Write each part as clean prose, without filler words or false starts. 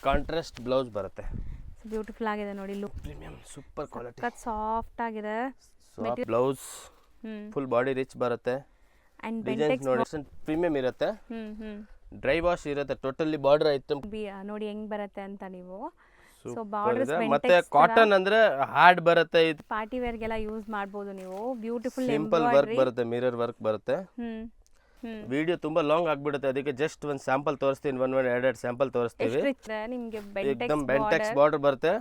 Contrast blouse ಬರುತ್ತೆ. Beautiful ಆಗಿದೆ ನೋಡಿ, look premium super quality, soft ಆಗಿದೆ. Soft blouse, full body rich ಬರುತ್ತೆ. ಅಂಡ್ ಡಿಸೈನ್ಸ್ ನೋಡಿ ಪ್ರೀಮಿಯಂ ಇರುತ್ತೆ, ಡ್ರೈ ವಾಶ್ ಇರುತ್ತೆ, ಟೋಟಲಿ ಬಾರ್ಡರ್ ಐಟಮ್ ನೋಡಿ ಹೆಂಗ್ ಬರುತ್ತೆ ಅಂತ ನೀವು. ಸೊ ಮತ್ತೆ ಕಾಟನ್ ಅಂದ್ರೆ ಹಾರ್ಡ್ ಬರುತ್ತೆ, ಇದು ಪಾರ್ಟಿ ವೇರ್ ಗೆಲ್ಲ ಯೂಸ್ ಮಾಡಬಹುದು ನೀವು. ಬ್ಯೂಟಿಫುಲ್ ಸಿಂಪಲ್ ವರ್ಕ್ ಬರುತ್ತೆ, ಮಿರರ್ ವರ್ಕ್ ಬರುತ್ತೆ. ವಿಡಿಯೋ ತುಂಬಾ ಲಾಂಗ್ ಆಗ್ಬಿಡುತ್ತೆ, ಅದಕ್ಕೆ ಜಸ್ಟ್ ಒಂದು ಸ್ಯಾಂಪಲ್ ತೋರಿಸ್ತೀನಿ, ಎರಡು ಸ್ಯಾಂಪಲ್ ತೋರಿಸ್ತೀವಿ. ನಿಮಗೆ एकदम ಬೆಂಟೆಕ್ಸ್ ಬಾರ್ಡರ್ ಬರುತ್ತೆ,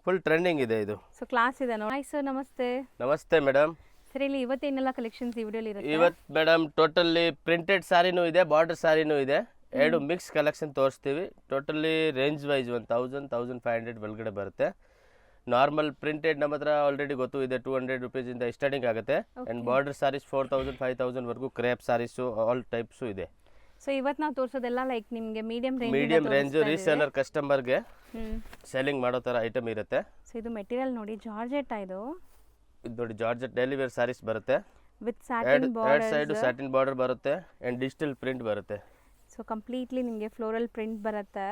ಫುಲ್ ಟ್ರೆಂಡಿಂಗ್ ಇದೆ ಇದು. ಸೊ ಕ್ಲಾಸ್ ಇದೆ ನೋಡಿ. ಹಾಯ್ ಸರ್, ನಮಸ್ತೆ. ನಮಸ್ತೆ ಮೇಡಮ್. ಸರ್, ಇಲ್ಲಿ ಇವತ್ತೇನೆಲ್ಲ ಕಲೆಕ್ಷನ್ಸ್ ಈ ವಿಡಿಯೋಲಿ ಇರುತ್ತೆ? ಇವತ್ತು ಮೇಡಮ್ ಟೋಟಲಿ ಪ್ರಿಂಟೆಡ್ ಸಾರಿನೂ ಇದೆ, ಬಾರ್ಡರ್ ಸಾರಿನೂ ಇದೆ, ಎರಡು ಮಿಕ್ಸ್ ಕಲೆಕ್ಷನ್ ತೋರಿಸ್ತೀವಿ. ಟೋಟಲಿ ರೇಂಜ್ ವೈಸ್ 1000-1500 ಒಳಗಡೆ ಬರುತ್ತೆ. ನಾರ್ಮಲ್ ಪ್ರಿಂಟೆಡ್ ನಮ್ಮ ಹತ್ರ ಆಲ್ರೆಡಿ ಗೊತ್ತು ಇದೆ, 200 ರೂಪೀಸಿಂದ ಸ್ಟಾರ್ಟಿಂಗ್ ಆಗುತ್ತೆ. ಆ್ಯಂಡ್ ಬಾರ್ಡರ್ ಸಾರೀಸ್ 4000-5000 ವರೆಗೂ ಕ್ರೇಪ್ ಸಾರೀಸು ಆಲ್ ಟೈಪ್ಸು ಇದೆ. ಸೊ ಇವತ್ತು ನಾವು ತೋರಿಸೋದೆಲ್ಲ ಲೈಕ್ ನಿಮಗೆ ಮೀಡಿಯಂ ರೇಂಜ್ ರೀಸೇಲರ್ ಕಸ್ಟಮರ್ಗೆ ಸೆಲ್ಲಿಂಗ್ ಮಾಡೋ ಥರ ಐಟಮ್ ಇರುತ್ತೆ. ಸೊ ಇದು ಮೆಟೀರಿಯಲ್ ನೋಡಿ, ಜಾರ್ಜೆಟ್ ಇದು ನೋಡಿ, ಜಾರ್ಜೆಟ್ ಡೈಲಿ ವೇರ್ ಸಾರೀಸ್ ಬರುತ್ತೆ. With satin border, side satin border ಬರುತ್ತೆ ಆ್ಯಂಡ್ ಡಿಜಿಟಲ್ ಪ್ರಿಂಟ್ ಬರುತ್ತೆ. ಸೊ ಕಂಪ್ಲೀಟ್ಲಿ ನಿಮಗೆ ಫ್ಲೋರಲ್ ಪ್ರಿಂಟ್ ಬರುತ್ತೆ.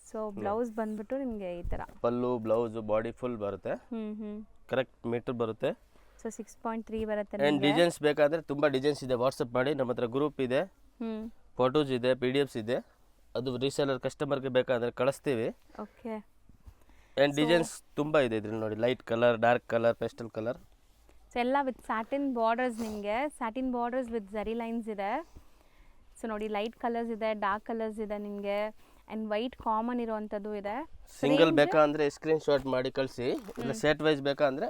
ಸೊ ಬ್ಲೌಸ್ ಬಂದ್ಬಿಟ್ಟು ನಿಮಗೆ ಈ ತರ ಪಲ್ಲು, ಬ್ಲೌಸ್, ಬಾಡಿ ಫುಲ್ ಬರುತ್ತೆ, ಕರೆಕ್ಟ್ ಮೀಟರ್ ಬರುತ್ತೆ. ಸೊ 6.3 ಬರುತ್ತೆ. ಆ್ಯಂಡ್ ಡಿಸೈನ್ಸ್ ಬೇಕಾದರೆ ತುಂಬ ಡಿಸೈನ್ಸ್ ಇದೆ, ವಾಟ್ಸಪ್ ಮಾಡಿ. ನಮ್ಮ ಹತ್ರ ಗ್ರೂಪ್ ಇದೆ, ಫೋಟೋಸ್ ಇದೆ, PDF ಇದೆ, ಅದು ರೀಸೇಲರ್ ಕಸ್ಟಮರ್ಗೆ ಬೇಕಾದರೆ ಕಳಿಸ್ತೀವಿ. ಓಕೆ. ಆ್ಯಂಡ್ ಡಿಸೈನ್ಸ್ ತುಂಬ ಇದೆ ಇದ್ರಲ್ಲಿ ನೋಡಿ, light colour, dark colour, pastel colour. So ಎಲ್ಲ ವಿತ್ ಸ್ಯಾಟಿನ್ ಬಾರ್ಡರ್ಸ್, ನಿಮಗೆ ಸ್ಯಾಟಿನ್ ಬಾರ್ಡರ್ಸ್ ವಿತ್ ಜರಿ ಲೈನ್ಸ್ ಇದೆ. ಸೊ ನೋಡಿ, ಲೈಟ್ ಕಲರ್ಸ್ ಇದೆ, ಡಾರ್ಕ್ ಕಲರ್ಸ್ ಇದೆ ನಿಮಗೆ, ಆ್ಯಂಡ್ ವೈಟ್ ಕಾಮನ್ ಇರುವಂಥದ್ದು ಇದೆ. ಸಿಂಗಲ್ ಬೇಕಾ ಅಂದರೆ ಸ್ಕ್ರೀನ್ ಶಾಟ್ ಮಾಡಿ ಕಳಿಸಿ, ಇಲ್ಲ ಸೆಟ್ ವೈಸ್ ಬೇಕಾ ಅಂದರೆ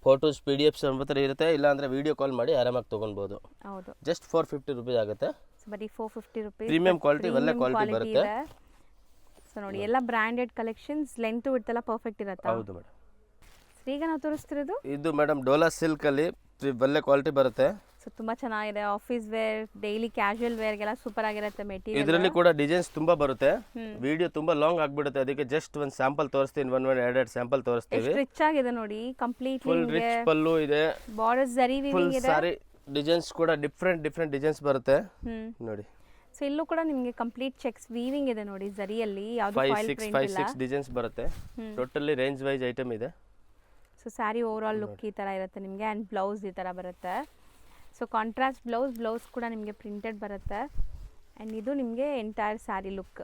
ಫೋಟೋಸ್ PDFs ನಮ್ಮ ಹತ್ರ ಇರುತ್ತೆ, ಇಲ್ಲ ಅಂದರೆ ವಿಡಿಯೋ ಕಾಲ್ ಮಾಡಿ ಆರಾಮಾಗಿ ತೊಗೊಳ್ಬೋದು. ಹೌದು, ಜಸ್ಟ್ 450 ರೂಪೀಸ್ ಆಗುತ್ತೆ. ಬರೀ 450 ರೂಪೀಸ್. ಪ್ರೀಮಿಯಂ ಕ್ವಾಲಿಟಿ, ಒಳ್ಳೆ ಕ್ವಾಲಿಟಿ ಬರುತ್ತೆ. ಸೊ ನೋಡಿ, ಎಲ್ಲ ಬ್ರ್ಯಾಂಡೆಡ್ ಕಲೆಕ್ಷನ್ಸ್, ಲೆಂತ್ ವಿಡ್ತ್ ಎಲ್ಲ ಪರ್ಫೆಕ್ಟ್ ಇರುತ್ತೆ. ಹೌದು ಮೇಡಮ್. ಈಗ ನಾವು ತೋರಿಸ್ತಿರೋದು ಇದು ಮೇಡಮ್ ಡೋಲಾ ಸಿಲ್ಕಲ್ಲಿ ಒಳ್ಳೆ ಕ್ವಾಲಿಟಿ ಬರುತ್ತೆ. ಸೊ ತುಂಬ ಚೆನ್ನಾಗಿದೆ, ಆಫೀಸ್ ವೇರ್, ಡೈಲಿ ಕ್ಯಾಶುಯಲ್ ವೇರ್ಗೆಲ್ಲ ಸೂಪರ್ ಆಗಿರುತ್ತೆ ಮೆಟೀರಿಯಲ್. ಇದರಲ್ಲಿ ಕೂಡ ಡಿಸೈನ್ಸ್ ತುಂಬಾ ಬರುತ್ತೆ, ವಿಡಿಯೋ ತುಂಬಾ ಲಾಂಗ್ ಆಗ್ಬಿಡುತ್ತೆ, ಅದಕ್ಕೆ ಜಸ್ಟ್ ಒಂದು ಸ್ಯಾಂಪಲ್ ತೋರಿಸ್ತೀನಿ, ಎರಡು ಸ್ಯಾಂಪಲ್ ತೋರಿಸ್ತೀವಿ. ರಿಚ್ ಆಗಿದೆ ನೋಡಿ, ಕಂಪ್ಲೀಟ್ಲಿ ಫುಲ್ ರಿಚ್ ಪಲ್ಲು ಇದೆ, ಬಾರ್ಡರ್ಸ್ ಜರಿ ವೀವಿಂಗ್ ಇದೆ. ಸಾರಿ ಡಿಸೈನ್ಸ್ ಕೂಡ ಡಿಫ್ರೆಂಟ್ ಡಿಸೈನ್ಸ್ ಬರುತ್ತೆ ನೋಡಿ. ಸೊ ಇಲ್ಲೂ ಕೂಡ ನಿಮಗೆ ಕಂಪ್ಲೀಟ್ ಚೆಕ್ಸ್ ವೀವಿಂಗ್ ಇದೆ ನೋಡಿ, ಜರಿಯಲ್ಲಿ ಯಾವುದು ಫಾಯಿಲ್ ಪ್ರಿಂಟ್ ಇಲ್ಲ. 5-6 ಡಿಸೈನ್ಸ್ ಬರುತ್ತೆ, ಟೋಟಲಿ ರೇಂಜ್ ವೈಸ್ ಐಟಮ್ ಇದೆ. So sari over all look ಈ ತರ ಇರುತ್ತೆ ನಿಮಗೆ. ಆ್ಯಂಡ್ ಬ್ಲೌಸ್ ಈ ತರ ಬರುತ್ತೆ. ಸೊ ಕಾಂಟ್ರಾಸ್ಟ್ ಬ್ಲೌಸ್ ಕೂಡ ನಿಮಗೆ ಪ್ರಿಂಟೆಡ್ ಬರುತ್ತೆ. ಆ್ಯಂಡ್ ಇದು ನಿಮಗೆ ಎಂಟೈರ್ ಸ್ಯಾರಿ ಲುಕ್.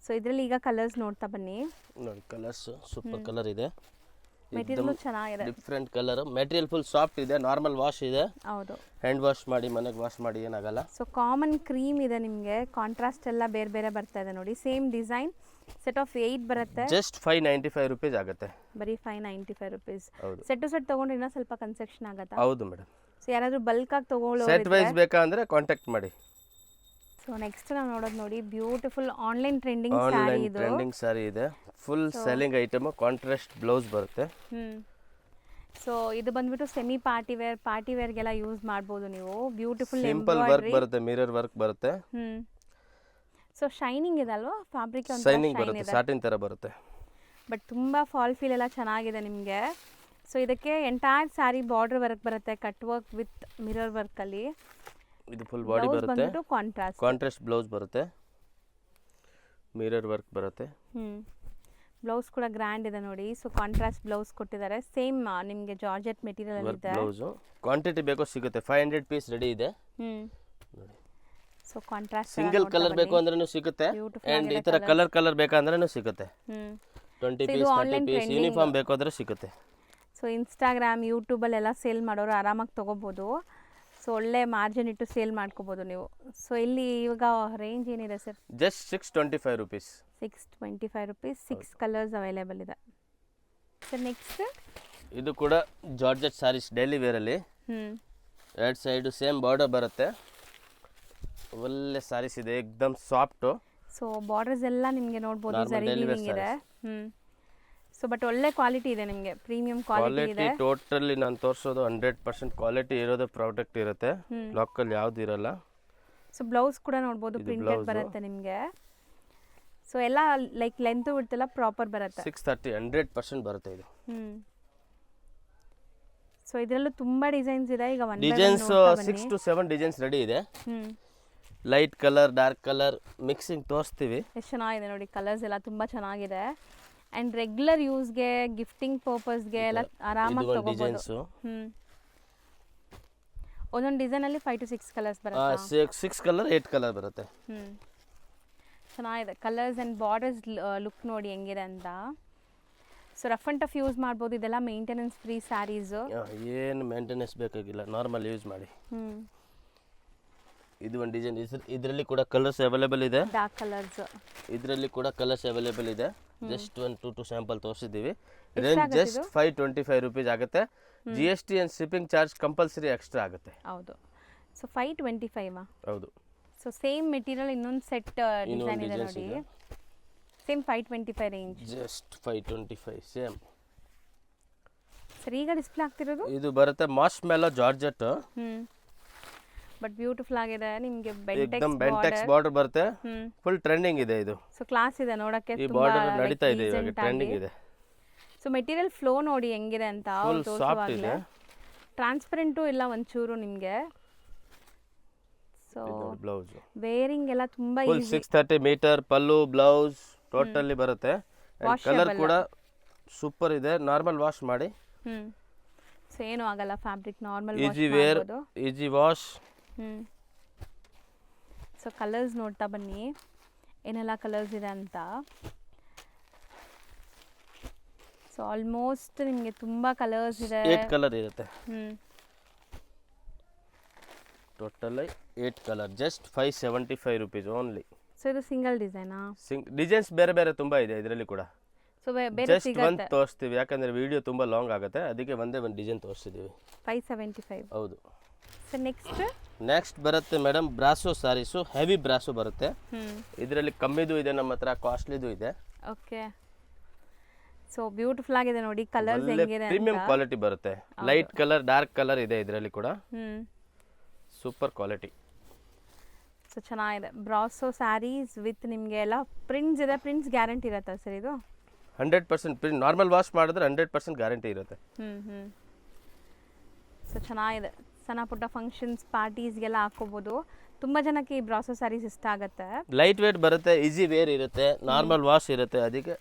ಸೊ ಇದರಲ್ಲಿ ಈಗ ಕಲರ್ಸ್ ನೋಡ್ತಾ ಬನ್ನಿ ನೋಡಿ. ಕಲರ್ಸ್ ಸೂಪರ್ ಕಲರ್ ಇದೆ, ಮೆಟೀರಿಯಲ್ ಚೆನ್ನಾಗಿದೆ, different colour. Material full soft ಇದೆ, ನಾರ್ಮಲ್ ವಾಶ್ ಇದೆ. ಹೌದು, ಹ್ಯಾಂಡ್ ವಾಶ್ ಮಾಡಿ, ಮನೆಗೆ ವಾಶ್ ಮಾಡಿ ಏನಾಗಲ್ಲ. ಸೊ ಕಾಮನ್ ಕ್ರೀಮ್ ಇದೆ ನಿಮಗೆ, ಕಾಂಟ್ರಾಸ್ಟ್ ಎಲ್ಲ ಬೇರೆ ಬೇರೆ ಬರ್ತಾ ಇದೆ ನೋಡಿ. ಸೇಮ್ ಡಿಸೈನ್, ಸೆಟ್ ಆಫ್ 8 ಬರುತ್ತೆ. ಜಸ್ಟ್ 595 ರೂಪೀಸ್ ಆಗುತ್ತೆ, ಬರೀ 595 ರೂಪೀಸ್. ಸೆಟ್ ಟು ಸೆಟ್ ತಗೊಂಡ್ರೆ ಇನ್ನೂ ಸ್ವಲ್ಪ ಕನ್ಸೆಕ್ಷನ್ ಆಗುತ್ತಾ? ಹೌದು ಮೇಡಮ್. ಸೊ ಯಾರಾದರೂ ಬಲ್ಕ್ ಆಗಿ ತಗೊಳ್ಳೋ ಸೆಟ್ ವೈಸ್ ಬೇಕಾ ಅಂದ್ರೆ ಕಾಂಟ್ಯಾಕ್ಟ್ ಮಾಡಿ. ಸೊ ನೆಕ್ಸ್ಟ್ ನಾವು ನೋಡೋದು ನೋಡಿ, ಬ್ಯೂಟಿಫುಲ್ ಆನ್ಲೈನ್ ಟ್ರೆಂಡಿಂಗ್ ಸಾರಿ. ಇದು ಟ್ರೆಂಡಿಂಗ್ ಸಾರಿ ಇದೆ, full selling item, contrast blouse ಬರುತ್ತೆ. ಸೊ ಇದು ಬಂದ್ಬಿಟ್ಟು ಸೆಮಿ ಪಾರ್ಟಿ ವೇರ್ಗೆಲ್ಲ ಯೂಸ್ ಮಾಡ್ಬೋದು ನೀವು. ಬ್ಯೂಟಿಫುಲ್ ಸಿಂಪಲ್ ವರ್ಕ್ ಬರುತ್ತೆ, ಮಿರರ್ ವರ್ಕ್ ಬರುತ್ತೆ. ಸೊ ಶೈನಿಂಗ್ ಇದೆ ಅಲ್ವಾ, ಫ್ಯಾಬ್ರಿಕ್ ಶೈನಿಂಗ್ ಬರುತ್ತೆ, ಸಾಟಿನ್ ತರ ಬರುತ್ತೆ. ಬಟ್ ತುಂಬಾ ಫಾಲ್ ಫೀಲ್ ಎಲ್ಲ ಚೆನ್ನಾಗಿದೆ ನಿಮಗೆ. ಸೊ ಇದಕ್ಕೆ ಎಂಟೈರ್ ಸ್ಯಾರಿ ಬಾರ್ಡರ್ ವರ್ಕ್ ಬರುತ್ತೆ, cut work with mirror work ಅಲ್ಲಿ. ಇದು ಫುಲ್ ಬಾಡಿ ಬರುತ್ತೆ, ಕಾಂಟ್ರಾಸ್ಟ್ ಬ್ಲೌಸ್ ಬರುತ್ತೆ, ಮಿರರ್ ವರ್ಕ್ ಬರುತ್ತೆ. ಬ್ಲೌಸ್ ಕೂಡ ಗ್ರ್ಯಾಂಡ್ ಇದೆ ನೋಡಿ. ಸೊ ಕಾಂಟ್ರಾಸ್ಟ್ ಬ್ಲೌಸ್ ಕೊಟ್ಟಿದ್ದಾರೆ, ಸೇಮ್ ನಿಮಗೆ ಜಾರ್ಜೆಟ್ ಮೆಟೀರಿಯಲ್ ಅಲ್ಲಿ ಇದೆ. ಬ್ಲೌಸ್ ಕ್ವಾಂಟಿಟಿ ಬೇಕೋ ಸಿಗುತ್ತೆ, 500 ಪೀಸ್ ರೆಡಿ ಇದೆ ನೋಡಿ. ಸೊ ಕಾಂಟ್ರಾಸ್ಟ್ ಸಿಂಗಲ್ ಕಲರ್ ಬೇಕು ಅಂದ್ರೂ ಸಿಗುತ್ತೆ, ಅಂಡ್ ಈ ತರ ಕಲರ್ ಬೇಕಂದ್ರೂ ಸಿಗುತ್ತೆ. 20 ಪೀಸ್ 30 ಪೀಸ್ ಯೂನಿಫಾರ್ಮ್ ಬೇಕು ಅಂದ್ರೆ ಸಿಗುತ್ತೆ. ಸೊ ಇನ್ಸ್ಟಾಗ್ರಾಮ್, ಯೂಟ್ಯೂಬಲ್ಲೆಲ್ಲ ಸೇಲ್ ಮಾಡೋರು ಆರಾಮಾಗಿ ತೊಗೋಬೋದು. ಸೊ ಒಳ್ಳೆ ಮಾರ್ಜಿನ್ ಇಟ್ಟು ಸೇಲ್ ಮಾಡ್ಕೋಬೋದು ನೀವು. ಸೊ ಇಲ್ಲಿ ಇವಾಗ ರೇಂಜ್ ಏನಿದೆ sir? Just 625 rupees. 625 rupees, 6 colours available ಇದೆ. ಸರ್ ನೆಕ್ಸ್ಟ್ ಇದು ಕೂಡ ಜಾರ್ಜೆಟ್ ಸಾರೀಸ್, ಡೈಲಿ ವೇರಲ್ಲಿ. ಎರಡು ಸೈಡ್ ಸೇಮ್ ಬಾರ್ಡರ್ ಬರುತ್ತೆ, ಒಳ್ಳೆ ಸಾರೀಸ್ ಇದೆ, ಎಕ್ದಮ್ ಸಾಫ್ಟ್. ಸೊ ಬಾರ್ಡರ್ಸ್ ಎಲ್ಲ ನಿಮಗೆ ನೋಡ್ಬೋದು, ಜರಿ ವೀವಿಂಗ್ ಇದೆ. ಸೊ ಬಟ್ ಒಳ್ಳೆ ಕ್ವಾಲಿಟಿ ಇದೆ ನಿಮಗೆ, ಪ್ರೀಮಿಯಂ ಕ್ವಾಲಿಟಿ ಇದೆ. ಟೋಟಲಿ ನಾನು ತೋರಿಸೋದು 100% ಕ್ವಾಲಿಟಿ ಇರೋದು ಪ್ರಾಡಕ್ಟ್ ಇರುತ್ತೆ, ಲೋಕಲ್ ಯಾವ್ದು ಇರಲ್ಲ. ಸೊ ಬ್ಲೌಸ್ ಕೂಡ ನೋಡ್ಬೋದು, ಪ್ರಿಂಟೆಡ್ ಬರುತ್ತೆ ನಿಮಗೆ. ಸೊ ಎಲ್ಲ ಲೈಕ್ ಲೆಂತ್ ವಿಡ್ತ್ ಎಲ್ಲ ಪ್ರಾಪರ್ ಬರುತ್ತೆ. 630 100% ಬರುತ್ತೆ ಇದು. ಸೊ ಇದರಲ್ಲೂ ತುಂಬಾ ಡಿಸೈನ್ಸ್ ಇದೆ. ಈಗ ಡಿಸೈನ್ಸ್ 6 to 7 ಡಿಸೈನ್ಸ್ ರೆಡಿ ಇದೆ. Light colour dark colour mixing ತೋರಿಸ್ತೀವಿ. ಎಷ್ಟು ಚೆನ್ನಾಗಿದೆ ನೋಡಿ, ಕಲರ್ಸ್ ಎಲ್ಲ ತುಂಬ ಚೆನ್ನಾಗಿದೆ. ಆ್ಯಂಡ್ ರೆಗ್ಯುಲರ್ ಯೂಸ್ಗೆ ಗಿಫ್ಟಿಂಗ್ ಪರ್ಪಸ್ಗೆ ಎಲ್ಲ ಆರಾಮಾಗಿ ಇದು ತಗೋಬೋದು. ಡಿಸೈನ್ಸು ಒಂದೊಂದು ಡಿಸೈನಲ್ಲಿ 5 to 6 ಕಲರ್ಸ್ ಬರುತ್ತೆ. 6 ಕಲರ್ 8 ಕಲರ್ ಬರುತ್ತೆ. ಚೆನ್ನಾಗಿದೆ ಕಲರ್ಸ್ ಆ್ಯಂಡ್ ಬಾರ್ಡರ್ಸ್ ಲುಕ್ ನೋಡಿ ಹೆಂಗಿದೆ ಅಂತ. So rough and tough use ಮಾಡ್ಬೋದು. ಇದೆಲ್ಲ ಮೇಂಟೆನೆನ್ಸ್ ಫ್ರೀ ಸ್ಯಾರೀಸು. ಏನು ಮೇಂಟೆನೆನ್ಸ್ ಬೇಕಾಗಿಲ್ಲ, ನಾರ್ಮಲ್ ಯೂಸ್ ಮಾಡಿ. ಇದು ಒಂದು ಡಿಸೈನ್. ಇದರಲ್ಲಿ ಕೂಡ ಕಲರ್ಸ್ ಅವೈಲೇಬಲ್ ಇದೆ. ಡಾರ್ಕ್ ಕಲರ್ಸ್ ಇದರಲ್ಲಿ ಕೂಡ ಕಲರ್ಸ್ ಅವೈಲೇಬಲ್ ಇದೆ. ಜಸ್ಟ್ 1-2 ಸ್ಯಾಂಪಲ್ ತೋರಿಸಿದ್ದೀವಿ. ರೇಂಜ್ ಜಸ್ಟ್ 525 rupees ಆಗುತ್ತೆ. GST and shipping charge compulsory extra ಆಗುತ್ತೆ. ಹೌದು. ಸೊ 525 ಹೌದು. ಸೊ ಸೇಮ್ ಮೆಟೀರಿಯಲ್ ಇನ್ನೊಂದು ಸೆಟ್ ಡಿಸೈನ್ ಇದೆ ನೋಡಿ. Same 525 range. Just 525 same. Sir ಈಗ ಡಿಸ್ಪ್ಲೇ ಆಗ್ತಿರೋದು ಇದು ಬರುತ್ತೆ marshmallow georgette. But beautiful ಆಗಿದೆ. ನಿಮಗೆ ಏಕದಮ್ ಬೆಂಟೆಕ್ಸ್ ಬಾರ್ಡರ್ ಬರುತ್ತೆ. ಫುಲ್ ಟ್ರೆಂಡಿಂಗ್ ಇದೆ ಇದು. ಸೊ ಕ್ಲಾಸ್ ಇದೆ ನೋಡಕ್ಕೆ. ಈ ಬಾರ್ಡರ್ ನಡೀತಾ ಇದೆ ಇವಾಗ, ಟ್ರೆಂಡಿಂಗ್ ಇದೆ. ಸೊ ಮೆಟೀರಿಯಲ್ ಫ್ಲೋ ನೋಡಿ ಹೆಂಗಿದೆ ಅಂತ. ಫುಲ್ ಸಾಫ್ಟ್ ಇದೆ. ಟ್ರಾನ್ಸ್ಪರೆಂಟು ಇಲ್ಲ ಒಂಚೂರು ನಿಮಗೆ. ಸೊ ಬ್ಲೌಸ್ ವೇರಿಂಗ್ ಎಲ್ಲ ತುಂಬಾ full 630 meter pallu blouse totally ಬರುತ್ತೆ. ಕಲರ್ ಕೂಡ ಸೂಪರ್ ಇದೆ. ನಾರ್ಮಲ್ ವಾಶ್ ಮಾಡಿ. ಸೊ ಏನು ಆಗಲ್ಲ, fabric normal easy wear, easy wash. So colours ನೋಡ್ತಾ ಬನ್ನಿ ಏನೆಲ್ಲ ಕಲರ್ಸ್ ಇದೆ ಅಂತ. ಸೊ ಆಲ್ಮೋಸ್ಟ್ ನಿಮಗೆ ತುಂಬ ಕಲರ್ಸ್ ಇದೆ. 8 ಕಲರ್ ಇರುತ್ತೆ. Totally 8 colour. Just 575 rupees only. So ಇದು ಸಿಂಗಲ್ ಡಿಸೈನಾ? ಡಿಸೈನ್ಸ್ ಬೇರೆ ಬೇರೆ ತುಂಬ ಇದೆ ಇದರಲ್ಲಿ ಕೂಡ. ಸೊ ಬೇರೆ ಜಸ್ಟ್ ಒಂದು ತೋರಿಸ್ತೀವಿ, ಯಾಕಂದ್ರೆ ವಿಡಿಯೋ ತುಂಬ ಲಾಂಗ್ ಆಗುತ್ತೆ, ಅದಕ್ಕೆ ಒಂದೇ ಒಂದು ಡಿಸೈನ್ ತೋರಿಸ್ತಿದ್ದೀವಿ. 575. ಹೌದು. ಸೊ ನೆಕ್ಸ್ಟ್ ಬರುತ್ತೆ madam brasso saris. Heavy brasso ಬರುತ್ತೆ. ಇದರಲ್ಲಿ ಕಮ್ಮಿದು ಇದೆ ನಮ್ಮ ಹತ್ರ, ಕಾಸ್ಟ್ಲಿದು ಇದೆ. ಓಕೆ. ಸೊ ಬ್ಯೂಟಿಫುಲ್ ಆಗಿದೆ ನೋಡಿ ಕಲರ್ಸ್ ಹೆಂಗಿದೆ. ಪ್ರೀಮಿಯಂ ಕ್ವಾಲಿಟಿ ಬರುತ್ತೆ. ಲೈಟ್ ಕಲರ್ ಡಾರ್ಕ್ ಕಲರ್ ಇದೆ ಇದರಲ್ಲಿ ಕೂಡ. Super quality. ಸೊ ಚೆನ್ನಾಗಿದೆ. ಬ್ರಾಸೋ ಸ್ಯಾರೀಸ್ ವಿತ್ ನಿಮಗೆ ಎಲ್ಲ ಪ್ರಿಂಟ್ಸ್ ಇದೆ. ಪ್ರಿಂಟ್ಸ್ ಗ್ಯಾರಂಟಿ ಇರುತ್ತಾ ಸರ್ ಇದು? 100% ಪ್ರಿಂಟ್. ನಾರ್ಮಲ್ ವಾಶ್ ಮಾಡಿದ್ರೆ 100% ಗ್ಯಾರಂಟಿ ಇರುತ್ತೆ. ಸೊ ಚೆನ್ನಾಗಿದೆ. ಸಣ್ಣ ಪುಟ್ಟ ಫಂಕ್ಷನ್ಸ್ ಪಾರ್ಟೀಸ್ಗೆಲ್ಲ ಹಾಕೋಬೋದು. ತುಂಬ ಜನಕ್ಕೆ ಈ ಬ್ರಾಸೋ ಸ್ಯಾರೀಸ್ ಇಷ್ಟ ಆಗುತ್ತೆ. ಲೈಟ್ ವೇಟ್ ಬರುತ್ತೆ, ಈಸಿ ವೇರ್ ಇರುತ್ತೆ, ನಾರ್ಮಲ್ ವಾಶ್ ಇರುತ್ತೆ, ಅದಕ್ಕೆ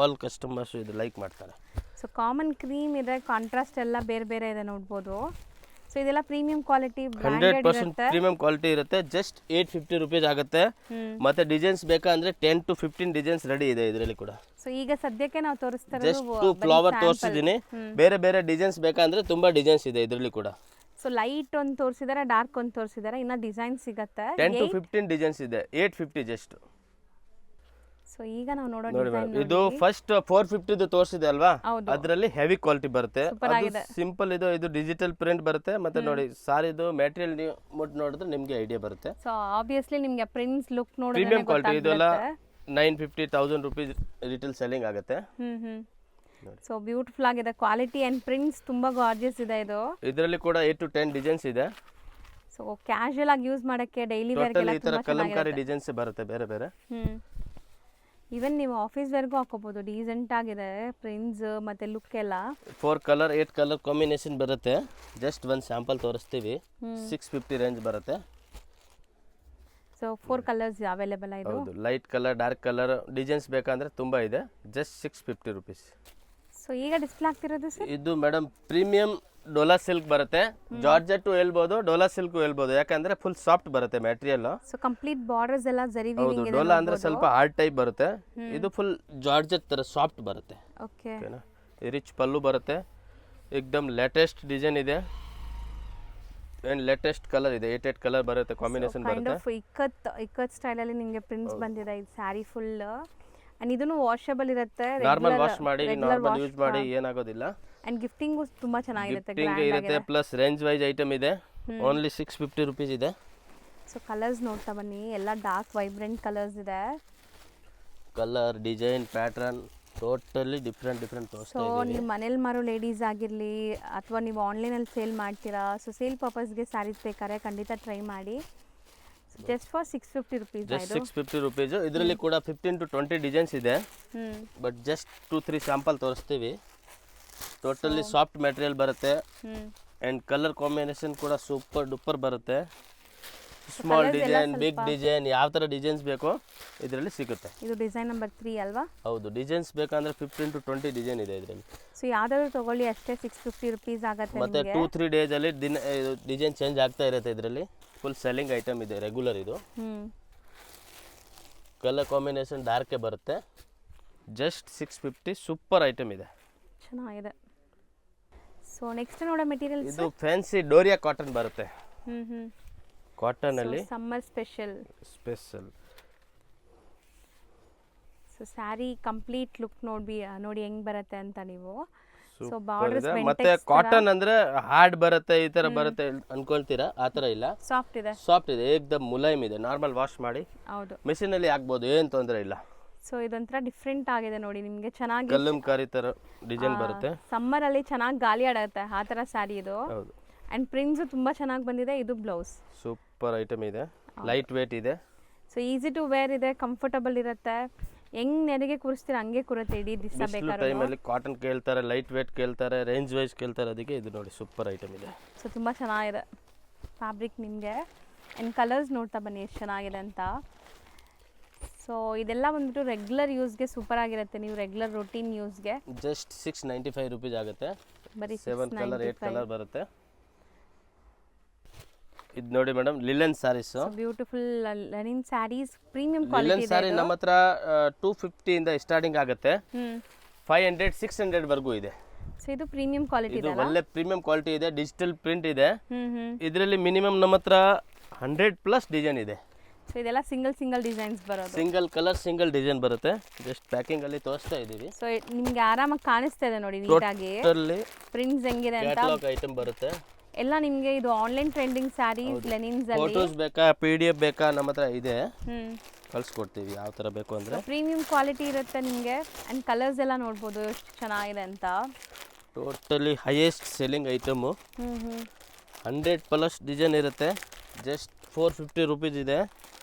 ಆಲ್ ಕಸ್ಟಮರ್ಸ್ ಇದು ಲೈಕ್ ಮಾಡ್ತಾರೆ. ಸೊ ಕಾಮನ್ ಕ್ರೀಮ್ ಇದೆ, ಕಾಂಟ್ರಾಸ್ಟ್ ಎಲ್ಲ ಬೇರೆ ಬೇರೆ ಇದೆ ನೋಡ್ಬೋದು. ಸೊ ಇದೆಲ್ಲ ಪ್ರೀಮಿಯಂ ಕ್ವಾಲಿಟಿ, 100% ಪ್ರೀಮಿಯಂ ಕ್ವಾಲಿಟಿ ಇರುತ್ತೆ. ಜಸ್ಟ್ 850 rupees ಆಗುತ್ತೆ. ಮತ್ತೆ ಡಿಸೈನ್ಸ್ ಬೇಕಂದ್ರೆ 10 to 15 ಡಿಸೈನ್ಸ್ ರೆಡಿ ಇದೆ ಇದರಲ್ಲಿ ಕೂಡ. ಸೊ ಈಗ ಸದ್ಯಕ್ಕೆ ನಾವು ತೋರಿಸ್ತಾ ಜಸ್ಟ್ 2 ಫ್ಲವರ್ ತೋರಿಸಿದ್ದೀನಿ. ಬೇರೆ ಬೇರೆ ಡಿಸೈನ್ಸ್ ಬೇಕಂದ್ರೆ ತುಂಬಾ ಡಿಸೈನ್ಸ್ ಇದೆ ಇದರಲ್ಲಿ ಕೂಡ. ಸೊ ಲೈಟ್ ಒಂದು ತೋರಿಸಿದ್ದಾರೆ, ಡಾರ್ಕ್ ಒಂದು ತೋರಿಸಿದ್ದಾರೆ, ಇನ್ನ ಡಿಸೈನ್ ಸಿಗುತ್ತೆ. 10 to 15 ಡಿಸೈನ್ಸ್ ಇದೆ. 850 ಜಸ್ಟ್. ಸೊ ಈಗ ನಾವು ನೋಡೋ ಡಿಸೈನ್ ಇದು ಫಸ್ಟ್ 450 ತೋರಿಸಿದೆ ಅಲ್ವಾ, ಅದರಲ್ಲಿ ಹೆವಿ ಕ್ವಾಲಿಟಿ ಬರುತ್ತೆ. ಸಿಂಪಲ್ ಇದು, ಇದು ಡಿಜಿಟಲ್ ಪ್ರಿಂಟ್ ಬರುತ್ತೆ. ಮತ್ತೆ ನೋಡಿ ಸಾರಿದು ಮೆಟೀರಿಯಲ್ ನೀವು ಮುಟ್ ನೋಡಿದ್ರೆ ನಿಮಗೆ ಐಡಿಯಾ ಬರುತ್ತೆ. ಸೊ ಆಬ್ವಿಯಸ್ಲಿ ನಿಮಗೆ ಪ್ರಿಂಟ್ಸ್ ಲುಕ್ ನೋಡಿದ್ರೆ ಪ್ರೀಮಿಯಂ ಕ್ವಾಲಿಟಿ. ಇದೆಲ್ಲ 950,000 rupees ರಿಟೇಲ್ ಸೆಲ್ಲಿಂಗ್ ಆಗುತ್ತೆ. ಸೊ ಬ್ಯೂಟಿಫುಲ್ ಆಗಿದೆ ಕ್ವಾಲಿಟಿ ಅಂಡ್ ಪ್ರಿಂಟ್ಸ್ ತುಂಬಾ ಗಾರ್ಜಿಯಸ್ ಇದೆ ಇದು. ಇದರಲ್ಲಿ ಕೂಡ 8 to 10 ಡಿಸೈನ್ಸ್ ಇದೆ. ಸೊ ಕ್ಯಾಶುಯಲ್ ಆಗಿ ಯೂಸ್ ಮಾಡಕ್ಕೆ ಡೈಲಿ ವೇರ್ ಗೆ ಈ ತರ ಕಲಂಕಾರಿ ಡಿಸೈನ್ಸ್ ಬರುತ್ತೆ ಬೇರೆ ಬೇರೆ. ಈವನ್ ನೀವು ಆಫೀಸ್ ವೇರ್ಗೂ ಹಾಕೋಬಹುದು. ಡೀಸೆಂಟ್ ಆಗಿದೆ ಪ್ರಿಂಟ್ಸ್ ಮತ್ತೆ ಲುಕ್ ಎಲ್ಲ. 4 ಕಲರ್ 8 ಕಲರ್ ಕಾಂಬಿನೇಷನ್ ಬರುತ್ತೆ. ಜಸ್ಟ್ ಒಂದು ಸ್ಯಾಂಪಲ್ ತೋರಿಸ್ತೀವಿ. 650 ರೇಂಜ್ ಬರುತ್ತೆ. ಸೊ 4 ಕಲರ್ಸ್ ಅವೈಲೇಬಲ್ ಇದೆ. ಹೌದು. Light colour dark colour designs ಬೇಕಂದ್ರೆ ತುಂಬಾ ಇದೆ. Just 650 rupees. ಸೊ ಈಗ ಡಿಸ್ಪ್ಲೇ ಆಗ್ತಿರೋದು ಸರ್ ಇದು ಮೇಡಮ್ ಪ್ರೀಮಿಯಂ ಡೋಲಾ ಸಿಲ್ಕ್ ಬರುತ್ತೆ. ಜಾರ್ಜೆಟ್ ಹೇಳ್ಬೋದು, ಡೋಲಾ ಸಿಲ್ಕ್ ಹೇಳ್ಬೋದು, ಯಾಕಂದ್ರೆ ಫುಲ್ ಸಾಫ್ಟ್ ಬರುತ್ತೆ ಮೆಟೀರಿಯಲ್. ಸೊ ಕಂಪ್ಲೀಟ್ ಬಾರ್ಡರ್ಸ್ ಎಲ್ಲ ಜರಿ ವೀವಿಂಗ್ ಇದೆ. ಡೋಲಾ ಅಂದ್ರೆ ಸ್ವಲ್ಪ ಹಾರ್ಡ್ ಟೈಪ್ ಬರುತ್ತೆ. ಇದು ಫುಲ್ ಜಾರ್ಜೆಟ್ ತರ ಸಾಫ್ಟ್ ಬರುತ್ತೆ. ಓಕೆ. ರಿಚ್ ಪಲ್ಲು ಬರುತ್ತೆ. ಏಕದಮ್ ಲೇಟೆಸ್ಟ್ ಡಿಸೈನ್ ಇದೆ. ಅಂಡ್ ಲೇಟೆಸ್ಟ್ ಕಲರ್ ಇದೆ. 8 ಕಲರ್ ಬರುತ್ತೆ, ಕಾಂಬಿನೇಷನ್ ಬರುತ್ತೆ. ಇಕ್ಕತ್ ಸ್ಟೈಲ್ ಅಲ್ಲಿ ನಿಮಗೆ ಪ್ರಿಂಟ್ಸ್ ಬಂದಿದೆ. ಇದು ಸ್ಯಾರಿ ಫುಲ್ ಅಂಡ್ ಇದನ್ನು ವಾಷಬಲ್ ಇರುತ್ತೆ. ನಾರ್ಮಲ್ ವಾಶ್ ಮಾಡಿ, ನಾರ್ಮಲ್ ಯೂಸ್ ಮಾಡಿ, ಏನಾಗೋದಿಲ್ಲ. ಅಂಡ್ ಗಿಫ್ಟಿಂಗ್ ತುಂಬಾ ಚೆನ್ನಾಗಿರುತ್ತೆ. ಗಿಫ್ಟಿಂಗ್ ಇರುತ್ತೆ. ಪ್ಲಸ್ ರೇಂಜ್ ವೈಸ್ ಐಟಮ್ ಇದೆ. ಓನ್ಲಿ 650 rupees ಇದೆ. ಸೊ ಕಲರ್ಸ್ ನೋಡ್ತಾ ಬನ್ನಿ. ಎಲ್ಲ ಡಾರ್ಕ್ ವೈಬ್ರೆಂಟ್ ಕಲರ್ಸ್ ಇದೆ. Colour design pattern totally different ತೋರಿಸ್ತಾ ಸೊ ಇದ್ದೀವಿ. ನೀವು ಮನೇಲಿ ಮಾರೋ ಲೇಡೀಸ್ ಆಗಿರಲಿ ಅಥವಾ ನೀವು ಆನ್ಲೈನಲ್ಲಿ ಸೇಲ್ ಮಾಡ್ತೀರಾ, ಸೊ ಸೇಲ್ ಪರ್ಪಸ್ಗೆ ಸ್ಯಾರೀಸ್ ಬೇಕಾದ್ರೆ ಖಂಡಿತ ಟ್ರೈ ಮಾಡಿ. Just for 650 rupees. Just 650 rupees. ಇದರಲ್ಲಿ ಕೂಡ 15 to 20 ಡಿಸೈನ್ಸ್ ಇದೆ. ಬಟ್ ಜಸ್ಟ್ 2-3 ಸ್ಯಾಂಪಲ್ ತೋರಿಸ್ತೀವಿ. ಟೋಟಲಿ ಸಾಫ್ಟ್ ಮೆಟೀರಿಯಲ್ ಬರುತ್ತೆ. ಆ್ಯಂಡ್ ಕಲರ್ ಕಾಂಬಿನೇಷನ್ ಕೂಡ ಸೂಪರ್ ಡೂಪರ್ ಬರುತ್ತೆ. ಸ್ಮಾಲ್ ಡಿಸೈನ್, ಬಿಗ್ ಡಿಸೈನ್, ಯಾವ ಥರ ಡಿಸೈನ್ಸ್ ಬೇಕೋ ಇದರಲ್ಲಿ ಸಿಗುತ್ತೆ. ಇದು ಡಿಸೈನ್ ನಂಬರ್ 3 ಅಲ್ವಾ? ಹೌದು, ಡಿಸೈನ್ಸ್ ಬೇಕಂದ್ರೆ 15 to 20 ಡಿಸೈನ್ ಇದೆ ಇದರಲ್ಲಿ. ಸೊ ಯಾವ್ದಾದ್ರು ತಗೊಳ್ಳಿ ಅಷ್ಟೇ 650 ರುಪೀಸ್ ಆಗುತ್ತೆ ಮತ್ತೆ ನಿಮಗೆ. 2-3 ಡೇಸಲ್ಲಿ ಡಿಸೈನ್ ಚೇಂಜ್ ಆಗ್ತಾ ಇರುತ್ತೆ ಇದರಲ್ಲಿ. ಫುಲ್ ಸೆಲ್ಲಿಂಗ್ ಐಟಮ್ ಇದೆ, ರೆಗ್ಯುಲರ್ ಇದು. ಕಲರ್ ಕಾಂಬಿನೇಷನ್ ಡಾರ್ಕೇ ಬರುತ್ತೆ. ಜಸ್ಟ್ 650, ಸೂಪರ್ ಐಟಮ್ ಇದೆ, ಚೆನ್ನಾಗಿದೆ. ಸೊ ನೆಕ್ಸ್ಟ್ ನೋಡೋ ಮೆಟೀರಿಯಲ್ಸ್ ಇದು ಫ್ಯಾನ್ಸಿ ಡೋರಿಯಾ ಕಾಟನ್ ಬರುತ್ತೆ. ಕಾಟನ್ ಅಲ್ಲಿ summer special. So sari complete look ನೋಡಿ ಹೆಂಗ್ ಬರುತ್ತೆ ಅಂತ ನೀವು. ಸೊ ಬಾರ್ಡರ್ಸ್ ಮತ್ತೆ ಕಾಟನ್ ಅಂದ್ರೆ ಹಾರ್ಡ್ ಬರುತ್ತೆ, ಈ ತರ ಬರುತ್ತೆ ಅನ್ಕೊಳ್ತೀರಾ, ಆ ತರ ಇಲ್ಲ. ಸಾಫ್ಟ್ ಇದೆ, ಏಕ್ದಮ್ ಮುಲಾಯಮ್ ಇದೆ. ನಾರ್ಮಲ್ ವಾಶ್ ಮಾಡಿ ಹೌದು ಮೆಷಿನ್ ಅಲ್ಲಿ ಹಾಕ್ಬೋದು, ಏನ್ ತೊಂದರೆ ಇಲ್ಲ. ಸೊ ಇದೊಂಥರ ಡಿಫ್ರೆಂಟ್ ಆಗಿದೆ ನೋಡಿ, ನಿಮಗೆ ಚೆನ್ನಾಗಿ ಕಲ್ಲಂಕಾರಿ ತರ ಡಿಸೈನ್ ಬರುತ್ತೆ. ಸಮ್ಮರ್ ಅಲ್ಲಿ ಚೆನ್ನಾಗಿ ಗಾಳಿ ಆಡುತ್ತೆ ಆ ತರ ಸ್ಯಾರಿ ಇದು. ಹೌದು, ಅಂಡ್ ಪ್ರಿಂಟ್ಸ್ ತುಂಬಾ ಚೆನ್ನಾಗಿ ಬಂದಿದೆ. ಇದು ಬ್ಲೌಸ್ ಸೂಪರ್ ಐಟಮ್ ಇದೆ, ಲೈಟ್ ವೇಟ್ ಇದೆ. ಸೊ ಈಸಿ ಟು ವೇರ್ ಇದೆ, ಕಂಫರ್ಟಬಲ್ ಇರುತ್ತೆ. ಹೆಂಗ್ ನೆರಿಗೆ ಕೂರಿಸ್ತೀರ ಹಂಗೆ ಕೂರುತ್ತೆ ಇಡೀ ದಿವಸ ಬೇಕಾದ್ರೆ. ಟೈಮಲ್ಲಿ ಕಾಟನ್ ಕೇಳ್ತಾರೆ, ಲೈಟ್ ವೇಟ್ ಕೇಳ್ತಾರೆ, ರೇಂಜ್ ವೈಸ್ ಕೇಳ್ತಾರೆ, ಅದಕ್ಕೆ ಇದು ನೋಡಿ ಸೂಪರ್ ಐಟಮ್ ಇದೆ. ಸೊ ತುಂಬಾ ಚೆನ್ನಾಗಿದೆ ಫ್ಯಾಬ್ರಿಕ್ ನಿಮಗೆ. ಆ್ಯಂಡ್ ಕಲರ್ಸ್ ನೋಡ್ತಾ ಬನ್ನಿ ಎಷ್ಟು ಚೆನ್ನಾಗಿದೆ ಅಂತ. ಸೊ ಇದೆಲ್ಲ ಬಂದ್ಬಿಟ್ಟು ರೆಗ್ಯುಲರ್ ಯೂಸ್ಗೆ ಸೂಪರ್ ಆಗಿರುತ್ತೆ, ನೀವು ರೆಗ್ಯುಲರ್ ರೊಟೀನ್ ಯೂಸ್ಗೆ. ಜಸ್ಟ್ 695 ರುಪೀಸ್ ಆಗುತ್ತೆ. ಬರೀ 7 ಕಲರ್ 8 ಕಲರ್ ಬರುತ್ತೆ. ಇದು ನೋಡಿ madam, linen saris, beautiful linen saris, premium quality linen sari ನಮ್ಮ ಹತ್ರ 250 ಇಂದ ಸ್ಟಾರ್ಟಿಂಗ್ ಆಗುತ್ತೆ. 500 600 ವರೆಗೂ ಇದೆ. ಸೊ ಇದು ಪ್ರೀಮಿಯಂ ಕ್ವಾಲಿಟಿ ಇದೆ, ಒಳ್ಳೆ ಪ್ರೀಮಿಯಂ ಕ್ವಾಲಿಟಿ ಇದೆ. ಡಿಜಿಟಲ್ ಪ್ರಿಂಟ್ ಇದೆ ಇದರಲ್ಲಿ. ಮಿನಿಮಮ್ ನಮ್ಮ ಹತ್ರ 100+ ಡಿಸೈನ್ ಇದೆ. ಸೊ ಇದೆಲ್ಲ ಸಿಂಗಲ್ ಡಿಸೈನ್ಸ್ ಬರೋದು, ಸಿಂಗಲ್ ಕಲರ್ ಸಿಂಗಲ್ ಡಿಸೈನ್ ಬರುತ್ತೆ. ಜಸ್ಟ್ ಪ್ಯಾಕಿಂಗ್ ಅಲ್ಲಿ ತೋರಿಸ್ತಾ ಇದೀವಿ. ಸೊ ನಿಮಗೆ ಆರಾಮಾಗಿ ಕಾಣಿಸ್ತಾ ಇದೆ ನೋಡಿ ನೀಟಾಗಿ ಪ್ರಿಂಟ್ಸ್ ಹೆಂಗಿದೆ ಅಂತ. ಕ್ಯಾಟಲಾಗ್ ಐಟಮ್ ಬರುತ್ತೆ ಎಲ್ಲ ನಿಮಗೆ. ಇದು ಆನ್ಲೈನ್ ಟ್ರೆಂಡಿಂಗ್ ಸ್ಯಾರೀಸ್ ಲೆನಿನ್ಸ್ ಅಲ್ಲಿ. ಫೋಟೋಸ್ ಬೇಕಾ, PDF ಬೇಕಾ, ನಮ್ಮ ಹತ್ರ ಇದೆ, ಕಳ್ಸಿಕೊಡ್ತೀವಿ ಯಾವ ತರ ಬೇಕು ಅಂದ್ರೆ. ಪ್ರೀಮಿಯಂ ಕ್ವಾಲಿಟಿ ಇರುತ್ತೆ ನಿಮಗೆ. ಅಂಡ್ ಕಲರ್ಸ್ ಎಲ್ಲ ನೋಡ್ಬೋದು ಎಷ್ಟು ಚೆನ್ನಾಗಿದೆ ಅಂತ. Totally highest selling item. 100+ design ಇರುತ್ತೆ. ಜಸ್ಟ್ 450 ರುಪೀಸ್ ಇದೆ.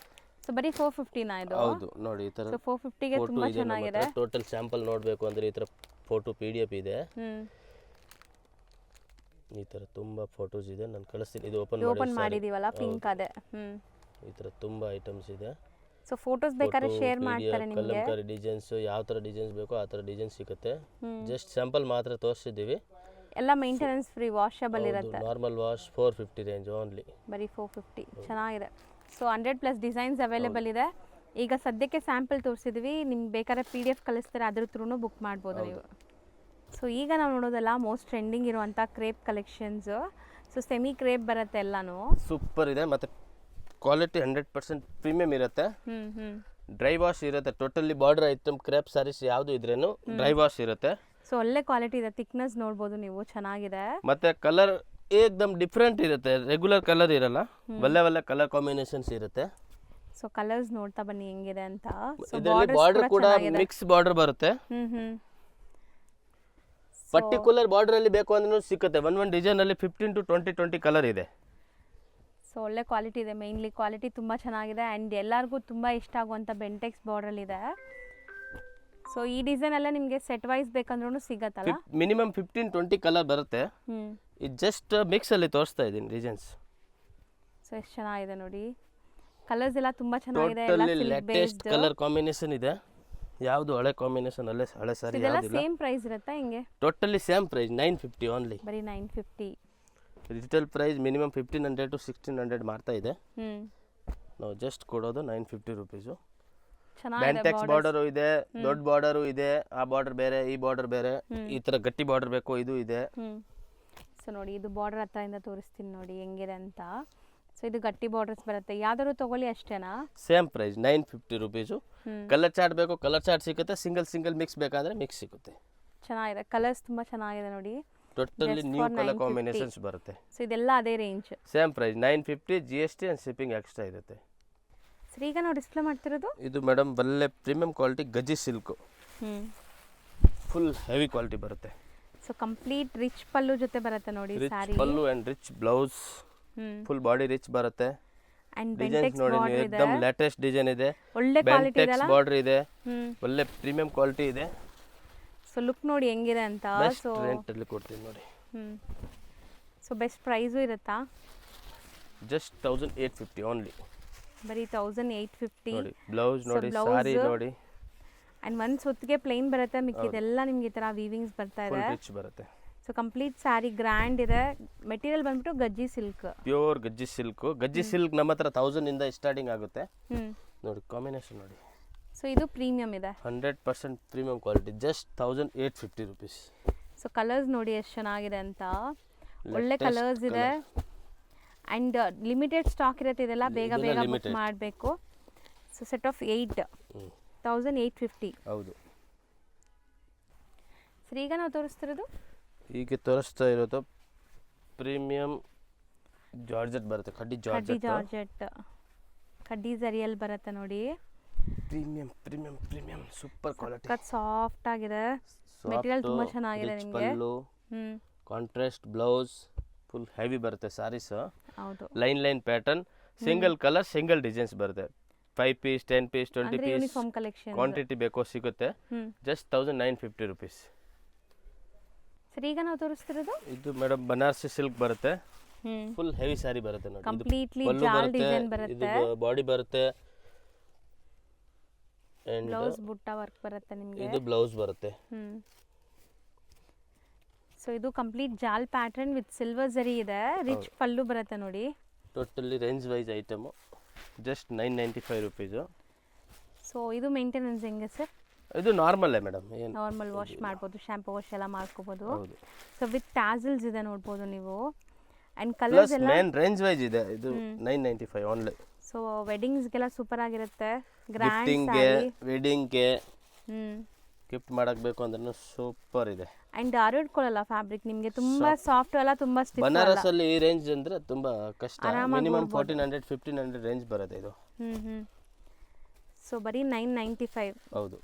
ಸೊ ಬರೀ 450 ನಾ ಇದು? ಹೌದು ನೋಡಿ, ಈ ತರ 450 ಗೆ ತುಂಬಾ ಚೆನ್ನಾಗಿದೆ. ಟೋಟಲ್ ಸ್ಯಾಂಪಲ್ ನೋಡಬೇಕು ಅಂದ್ರೆ ಈ ತರ ಫೋಟೋ PDF ಇದೆ. ಈ ತರ ತುಂಬಾ ಫೋಟೋಸ್ ಇದೆ, ನಾನು ಕಳಿಸ್ತೀನಿ. ಇದು ಓಪನ್ ಮಾಡಿದೀವಲ್ಲ, ಪಿಂಕ್ ಅದೇ. ಈ ತರ ತುಂಬಾ ಐಟಮ್ಸ್ ಇದೆ. ಸೊ ಫೋಟೋಸ್ ಬೇಕಾದ್ರೆ ಶೇರ್ ಮಾಡ್ತಾರೆ ನಿಮಗೆ. ಕಲಂಕಾರಿ ಡಿಸೈನ್ಸ್, ಯಾವ ತರ ಡಿಸೈನ್ಸ್ ಬೇಕೋ ಆ ತರ ಡಿಸೈನ್ ಸಿಗುತ್ತೆ. ಜಸ್ಟ್ ಸ್ಯಾಂಪಲ್ ಮಾತ್ರ ತೋರಿಸಿದ್ದೀವಿ. ಎಲ್ಲ ಮೇಂಟೆನೆನ್ಸ್ ಫ್ರೀ, ವಾಷಬಲ್ ಇರುತ್ತೆ. Normal wash 450 range only. ಬರೀ 450, ಚೆನ್ನಾಗಿದೆ. ಸೊ 100+ ಡಿಸೈನ್ಸ್ ಅವೈಲೇಬಲ್ ಇದೆ. ಈಗ ಸದ್ಯಕ್ಕೆ ಸ್ಯಾಂಪಲ್ ತೋರಿಸಿದ್ವಿ, ನಿಮ್ಗೆ ಬೇಕಾದ್ರೆ PDF ಕಳಿಸ್ತಾರೆ, ಅದ್ರ ಥ್ರೂನು ಬುಕ್ ಮಾಡ್ಬೋದು ನೀವು. ಸೊ ಈಗ ನಾವು ನೋಡೋದಲ್ಲ ಮೋಸ್ಟ್ ಟ್ರೆಂಡಿಂಗ್ ಇರುವಂಥ crepe collections. So semi crepe ಬರುತ್ತೆ ಎಲ್ಲಾನು. ಸೂಪರ್ ಇದೆ, ಮತ್ತೆ ಕ್ವಾಲಿಟಿ 100% ಪ್ರೀಮಿಯಂ ಇರುತ್ತೆ. ಡ್ರೈ ವಾಶ್ ಇರುತ್ತೆ. Totally border item crepe saris ಯಾವುದು ಇದ್ರೇನು ಡ್ರೈ ವಾಶ್ ಇರುತ್ತೆ. ಸೊ ಒಳ್ಳೆ ಕ್ವಾಲಿಟಿ ಇದೆ, ಥಿಕ್ನೆಸ್ ನೋಡ್ಬೋದು ನೀವು, ಚೆನ್ನಾಗಿದೆ. ಮತ್ತೆ ಕಲರ್ ಏಕ್ದಮ್ ಡಿಫ್ರೆಂಟ್ ಇರುತ್ತೆ, ರೆಗ್ಯುಲರ್ ಕಲರ್ ಇರಲ್ಲ, ಒಳ್ಳೆ ಕಲರ್ ಕಾಂಬಿನೇಷನ್ಸ್ ಇರುತ್ತೆ. ಸೊ ಕಲರ್ಸ್ ನೋಡ್ತಾ ಬನ್ನಿ ಹೆಂಗಿದೆ ಅಂತ. ಇದರಲ್ಲಿ ಬಾರ್ಡರ್ ಕೂಡ ಮಿಕ್ಸ್ ಬಾರ್ಡರ್ ಬರುತ್ತೆ. ಪರ್ಟಿಕ್ಯುಲರ್ ಬಾರ್ಡರ್ ಅಲ್ಲಿ ಬೇಕು ಅಂದ್ರೆ ಸಿಗುತ್ತೆ. ಒಂದ್ ಡಿಸೈನ್ ಅಲ್ಲಿ 15 to 20 ಕಲರ್ ಇದೆ. ಸೊ ಒಳ್ಳೆ ಕ್ವಾಲಿಟಿ ಇದೆ, ಮೇನ್ಲಿ ಕ್ವಾಲಿಟಿ ತುಂಬ ಚೆನ್ನಾಗಿದೆ. ಆ್ಯಂಡ್ ಎಲ್ಲರಿಗೂ ತುಂಬ ಇಷ್ಟ ಆಗುವಂಥ ಬೆಂಟೆಕ್ಸ್ ಬಾರ್ಡರ್ ಇದೆ. ಸೊ ಈ ಡಿಸೈನ್ ಎಲ್ಲ ನಿಮಗೆ ಸೆಟ್ ವೈಸ್ ಬೇಕಂದ್ರೂ ಸಿಗತ್ತಲ್ಲ. ಮಿನಿಮಮ್ 15-20 ಕಲರ್ ಬರುತ್ತೆ. ಇದು ಜಸ್ಟ್ ಮಿಕ್ಸ್ ಅಲ್ಲಿ ತೋರಿಸ್ತಾ ಇದ್ದೀನಿ ಡಿಸೈನ್ಸ್. ಸೊ ಎಷ್ಟು ಚೆನ್ನಾಗಿದೆ ನೋಡಿ, ಕಲರ್ಸ್ ಎಲ್ಲ ತುಂಬ ಚೆನ್ನಾಗಿದೆ. ಲೇಟೆಸ್ಟ್ ಕಲರ್ ಕಾಂಬಿನೇಷನ್ ಇದೆ. ಯಾವುದು ಹಳೆ ಕಾಂಬಿನೇಷನ್ ಅಲ್ಲೇ ಹಳೆ ಸಾರಿ ಇದೆಲ್ಲ ಸೇಮ್ ಪ್ರೈಸ್ ಇರುತ್ತಾ ಹಿಂಗೆ? Totally same price 950 only. ಬರೀ 950. ರಿಟೇಲ್ ಪ್ರೈಸ್ ಮಿನಿಮಮ್ 1500 to 1600 ಮಾಡ್ತಾ ಇದೆ. ನಾವು ಜಸ್ಟ್ ಕೊಡೋದು 950 ರುಪೀಸು. ಬ್ಯಾಂಟೆಕ್ಸ್ ಬಾರ್ಡರು ಇದೆ, ದೊಡ್ಡ ಬಾರ್ಡರು ಇದೆ. ಆ ಬಾರ್ಡರ್ ಬೇರೆ, ಈ ಬಾರ್ಡರ್ ಬೇರೆ. ಈ ತರ ಗಟ್ಟಿ ಬಾರ್ಡರ್ ಬೇಕು, ಇದು ಇದೆ. ಸೊ ನೋಡಿ, ಇದು ಬಾರ್ಡರ್ ಹತ್ತಿರದಿಂದ ತೋರಿಸ್ತೀನಿ ನೋಡಿ ಹೆಂಗಿದೆ ಅಂತ. ಸೊ ಇದು ಗಟ್ಟಿ ಬಾರ್ಡರ್ಸ್ ಬರುತ್ತೆ. ಯಾವ್ದಾದ್ರು ತಗೊಳ್ಳಿ ಅಷ್ಟೇನಾ? Same price 950 rupees. Colour chart ಬೇಕು, ಕಲರ್ ಚಾರ್ಟ್ ಸಿಗುತ್ತೆ. ಸಿಂಗಲ್ ಮಿಕ್ಸ್ ಬೇಕಾದ್ರೆ ಮಿಕ್ಸ್ ಸಿಗುತ್ತೆ. ಚೆನ್ನಾಗಿದೆ, ಕಲರ್ಸ್ ತುಂಬಾ ಚೆನ್ನಾಗಿದೆ ನೋಡಿ. ಟೋಟಲಿ ನ್ಯೂ ಕಲರ್ ಕಾಂಬಿನೇಷನ್ಸ್ ಬರುತ್ತೆ. ಸೊ ಇದೆಲ್ಲ ಅದೇ range. Same price 950, GST and shipping extra ಇರುತ್ತೆ. ಸರ್ ಈಗ ನಾವು ಡಿಸ್ಪ್ಲೇ ಮಾಡ್ತಿರೋದು ಇದು ಮೇಡಮ್ ಒಳ್ಳೆ premium quality gaji silk. Full heavy quality ಬರುತ್ತೆ. ಸೊ ಕಂಪ್ಲೀಟ್ ರಿಚ್ ಪಲ್ಲು ಜೊತೆ ಬರುತ್ತೆ ನೋಡಿ sari. Pallu and rich blouse, full body rich ಬರುತ್ತೆ. ಅಂಡ್ ಡಿಸೈನ್ಸ್ ನೋಡಿ ನೀವು, एकदम ಲೇಟೆಸ್ಟ್ ಡಿಸೈನ್ ಇದೆ. ಒಳ್ಳೆ ಕ್ವಾಲಿಟಿ ಇದೆ, ಬಾರ್ಡರ್ ಇದೆ, ಒಳ್ಳೆ ಪ್ರೀಮಿಯಂ ಕ್ವಾಲಿಟಿ ಇದೆ. ಸೊ ಲುಕ್ ನೋಡಿ ಹೆಂಗಿದೆ ಅಂತ. ಸೊ ರೆಂಟ್ ಅಲ್ಲಿ ಕೊಡ್ತೀನಿ ನೋಡಿ. ಸೊ ಬೆಸ್ಟ್ ಪ್ರೈಸು ಇರುತ್ತಾ? Just 1850 only. ಬರೀ 1850. ನೋಡಿ ಬ್ಲೌಸ್ So, ನೋಡಿ, blouse- ಸಾರಿ ನೋಡಿ, ಆ್ಯಂಡ್ ಒಂದು ಸುತ್ತಿಗೆ ಪ್ಲೇನ್ ಬರುತ್ತೆ, ಮಿಕ್ಕಿದೆಲ್ಲ ನಿಮ್ಗೆ ಈ ಥರ ವೀವಿಂಗ್ಸ್ ಬರ್ತಾ ಫುಲ್ ಇದೆ. ರಿಚ್ ಬರುತ್ತೆ. ಸೊ ಕಂಪ್ಲೀಟ್ ಸ್ಯಾರಿ ಗ್ರ್ಯಾಂಡ್ ಇದೆ. ಮೆಟೀರಿಯಲ್ ಬಂದ್ಬಿಟ್ಟು gajji silk. Pure gajji silk. Gajji silk ನಮ್ಮ ಹತ್ರ 1000 ಇಂದ ಸ್ಟಾರ್ಟಿಂಗ್ ಆಗುತ್ತೆ. ನೋಡಿ ಕಾಂಬಿನೇಷನ್ ನೋಡಿ. ಸೊ ಇದು ಪ್ರೀಮಿಯಮ್ ಇದೆ, 100% premium quality. Just 1850 rupees. So colours ನೋಡಿ ಎಷ್ಟು ಚೆನ್ನಾಗಿದೆ ಅಂತ. ಒಳ್ಳೆ ಕಲರ್ಸ್ ಇದೆ ಆ್ಯಂಡ್ ಲಿಮಿಟೆಡ್ ಸ್ಟಾಕ್ ಇರುತ್ತೆ. ಇದೆಲ್ಲ ಬೇಗ ಬೇಗ ಬುಕ್ ಮಾಡಬೇಕು. So set of 8 1850. ಹೌದು. ಸರಿ, ಈಗ ನಾವು ತೋರಿಸ್ತಿರೋದು ಈಗ ತೋರಿಸ್ತಾ ಇರೋದು ಪ್ರೀಮಿಯಂ ಜಾರ್ಜೆಟ್ ಬರುತ್ತೆ. ಕಡ್ಡಿ ಜಾರ್ಜೆಟ್, ಕಡ್ಡಿ ಜರಿಯಲ್ಲಿ ಬರುತ್ತೆ ನೋಡಿ. Premium super quality. ಸಾಫ್ಟ್ ಆಗಿದೆ, ಮೆಟೀರಿಯಲ್ ತುಂಬಾ ಚೆನ್ನಾಗಿದೆ ನಿಮಗೆ. ಕಾಂಟ್ರಾಸ್ಟ್ ಬ್ಲೌಸ್, ಫುಲ್ ಹೆವಿ ಬರುತ್ತೆ ಸಾರೀಸ್. ಹೌದು, line pattern, single colour single designs ಬರುತ್ತೆ. 5 piece 10 piece 20 piece uniform collection. Quantity ಬೇಕೋ ಸಿಗುತ್ತೆ. Just 1950 rupees. ಸರಿ, ಈಗ ನಾವು ತೋರಿಸ್ತಿರೋದು ಇದು ಮೇಡಮ್ ಬನಾರಸಿ ಸಿಲ್ಕ್ ಬರುತ್ತೆ. ಫುಲ್ ಹೆವಿ ಸಾರಿ ಬರುತ್ತೆ ನೋಡಿ. ಕಂಪ್ಲೀಟ್ಲಿ ಜಾಲ್ ಡಿಸೈನ್ ಬರುತ್ತೆ. ಇದು ಬಾಡಿ ಬರುತ್ತೆ, ಬ್ಲೌಸ್ ಬುಟ್ಟ ವರ್ಕ್ ಬರುತ್ತೆ ನಿಮಗೆ. ಇದು ಬ್ಲೌಸ್ ಬರುತ್ತೆ. ಸೊ ಇದು ಕಂಪ್ಲೀಟ್ ಜಾಲ್ ಪ್ಯಾಟರ್ನ್ ವಿತ್ ಸಿಲ್ವರ್ ಜರಿ ಇದೆ. ರಿಚ್ ಪಲ್ಲು ಬರುತ್ತೆ ನೋಡಿ. Totally range wise item. Just 995 rupees. So ಇದು ಮೇಂಟೆನೆನ್ಸ್ ಹೆಂಗೆ ಸರ್? ಇದು ನಾರ್ಮಲ್ಲೇ ಮೇಡಮ್, ಏನು ನಾರ್ಮಲ್ ವಾಶ್ ಮಾಡ್ಬೋದು, ಶಾಂಪೂ ವಾಶ್ ಎಲ್ಲ ಮಾಡ್ಕೋಬೋದು. ಹೌದು. ಸೊ ವಿತ್ ಟ್ಯಾಸಲ್ಸ್ ಇದೆ ನೋಡ್ಬೋದು ನೀವು. ಆ್ಯಂಡ್ ಪ್ಲಸ್ ಕಲರ್ಸ್ ಎಲ್ಲ ಮೇನ್ ರೇಂಜ್ ವೈಸ್ ಇದೆ. ಇದು 995 ಓನ್ಲಿ. ಸೊ ವೆಡ್ಡಿಂಗ್ಸ್ಗೆಲ್ಲ ಸೂಪರ್ ಆಗಿರುತ್ತೆ. ಗ್ರ್ಯಾಂಡ್ ಗಿಫ್ಟಿಂಗ್ಗೆ, ಸ್ಯಾರಿ. ವೆಡ್ಡಿಂಗ್ಗೆ ಗಿಫ್ಟ್ ಮಾಡಕ್ ಬೇಕು ಅಂದ್ರೆ ಸೂಪರ್ ಇದೆ. ಆ್ಯಂಡ್ ಆರಿಡ್ಕೊಳ್ಳಲ್ಲ ಫ್ಯಾಬ್ರಿಕ್ ನಿಮಗೆ, ತುಂಬಾ ಸಾಫ್ಟ್ ಅಲ್ಲ, ತುಂಬಾ ಸ್ಟಿಫ್ ಅಲ್ಲ. ಬನಾರಸ್ ಅಲ್ಲಿ ಈ ರೇಂಜ್ ಅಂದ್ರೆ ತುಂಬಾ ಕಷ್ಟ. ಮಿನಿಮಮ್ 1400 1500 ರೇಂಜ್ ಬರುತ್ತೆ ಇದು. ಸೊ ಬರೀ 995. ಹೌದು.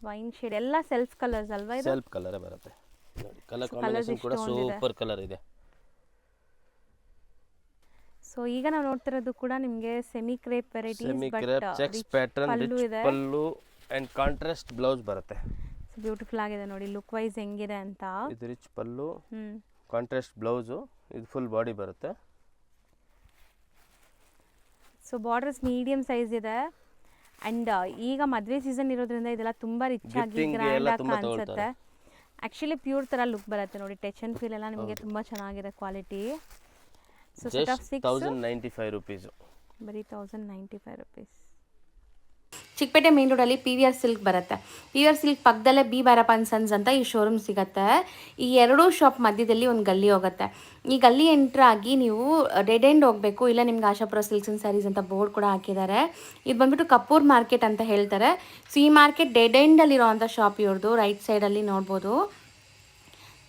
ವೈನ್ ಶೇಡ್ ಎಲ್ಲ ಸೆಲ್ಫ್ ಕಲರ್ಸ್ ಅಲ್ವಾ ಇದು? ಸೆಲ್ಫ್ ಕಲರ್ ಬರುತ್ತೆ ನೋಡಿ. ಕಲರ್ ಕಾಂಬಿನೇಷನ್ ಕೂಡ ಸೂಪರ್ ಕಲರ್ ಇದೆ. ಸೊ ಈಗ ನಾವು ನೋಡ್ತಿರೋದು ಕೂಡ ನಿಮಗೆ semi crepe varieties, semi but crepe cheques pattern, pallu rich ಇದೆ. ಪಲ್ಲು ಅಂಡ್ ಕಾಂಟ್ರಾಸ್ಟ್ ಬ್ಲೌಸ್ ಬರುತ್ತೆ. ಬ್ಯೂಟಿಫುಲ್ ಆಗಿದೆ ನೋಡಿ ಲುಕ್ ವೈಸ್ ಹೆಂಗಿದೆ ಅಂತ. ಇದು ರಿಚ್ ಪಲ್ಲು, ಕಾಂಟ್ರಾಸ್ಟ್ ಬ್ಲೌಸು, ಇದು ಫುಲ್ ಬಾಡಿ ಬರುತ್ತೆ. ಸೊ ಬಾರ್ಡರ್ಸ್ ಮೀಡಿಯಂ ಸೈಜ್ ಇದೆ. ಅಂಡ್ ಈಗ ಮದುವೆ ಸೀಸನ್ ಇರೋದ್ರಿಂದ ಇದೆಲ್ಲ ತುಂಬಾ ರಿಚ್ ಆಗಿ ಗ್ರ್ಯಾಂಡ್ ಆಗಿ ಕಾಣಿಸುತ್ತೆ. ಆಕ್ಚುಲಿ ಪ್ಯೂರ್ ತರ ಲುಕ್ ಬರುತ್ತೆ ನೋಡಿ. ಟಚ್ ಅಂಡ್ ಫೀಲ್ ಎಲ್ಲ ನಿಮಗೆ ತುಂಬಾ ಚೆನ್ನಾಗಿದೆ quality. So set of 6 1095 rupees. ಬರೀ 1095 ರುಪೀಸ್. ಚಿಕ್ಕಪೇಟೆ ಮೇನ್ ರೋಡಲ್ಲಿ PVR ಸಿಲ್ಕ್ ಬರುತ್ತೆ. PVR ಸಿಲ್ಕ್ ಪಕ್ಕದಲ್ಲೇ ಬಿ ಬಾರಪ್ಪ ಅಂಡ್ ಸನ್ಸ್ ಅಂತ ಈ ಶೋರೂಮ್ ಸಿಗುತ್ತೆ. ಈ ಎರಡೂ ಶಾಪ್ ಮಧ್ಯದಲ್ಲಿ ಒಂದು ಗಲ್ಲಿ ಹೋಗುತ್ತೆ. ಈ ಗಲ್ಲಿ ಎಂಟ್ರ್ ಆಗಿ ನೀವು ಡೆಡ್ ಎಂಡ್ ಹೋಗಬೇಕು, ಇಲ್ಲ ನಿಮ್ಗೆ ಆಶಾಪುರ ಸಿಲ್ಕ್ಸ್ ಆ್ಯಂಡ್ ಸ್ಯಾರೀಸ್ ಅಂತ ಬೋರ್ಡ್ ಕೂಡ ಹಾಕಿದ್ದಾರೆ. ಇದು ಬಂದ್ಬಿಟ್ಟು ಕಪೂರ್ ಮಾರ್ಕೆಟ್ ಅಂತ ಹೇಳ್ತಾರೆ. ಸೊ ಈ ಮಾರ್ಕೆಟ್ ಡೆಡ್ ಎಂಡಲ್ಲಿರೋವಂಥ ಶಾಪ್ ಇವ್ರದ್ದು, ರೈಟ್ ಸೈಡಲ್ಲಿ ನೋಡ್ಬೋದು.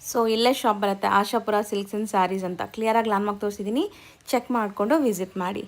ಸೊ ಇಲ್ಲೇ ಶಾಪ್ ಬರುತ್ತೆ, ಆಶಾಪುರ ಸಿಲ್ಕ್ಸ್ ಆ್ಯಂಡ್ ಸ್ಯಾರೀಸ್ ಅಂತ. ಕ್ಲಿಯರಾಗಿ ಲ್ಯಾಂಡ್ಮಾರ್ಕ್ ತೋರಿಸಿದ್ದೀನಿ, ಚೆಕ್ ಮಾಡಿಕೊಂಡು ವಿಸಿಟ್ ಮಾಡಿ.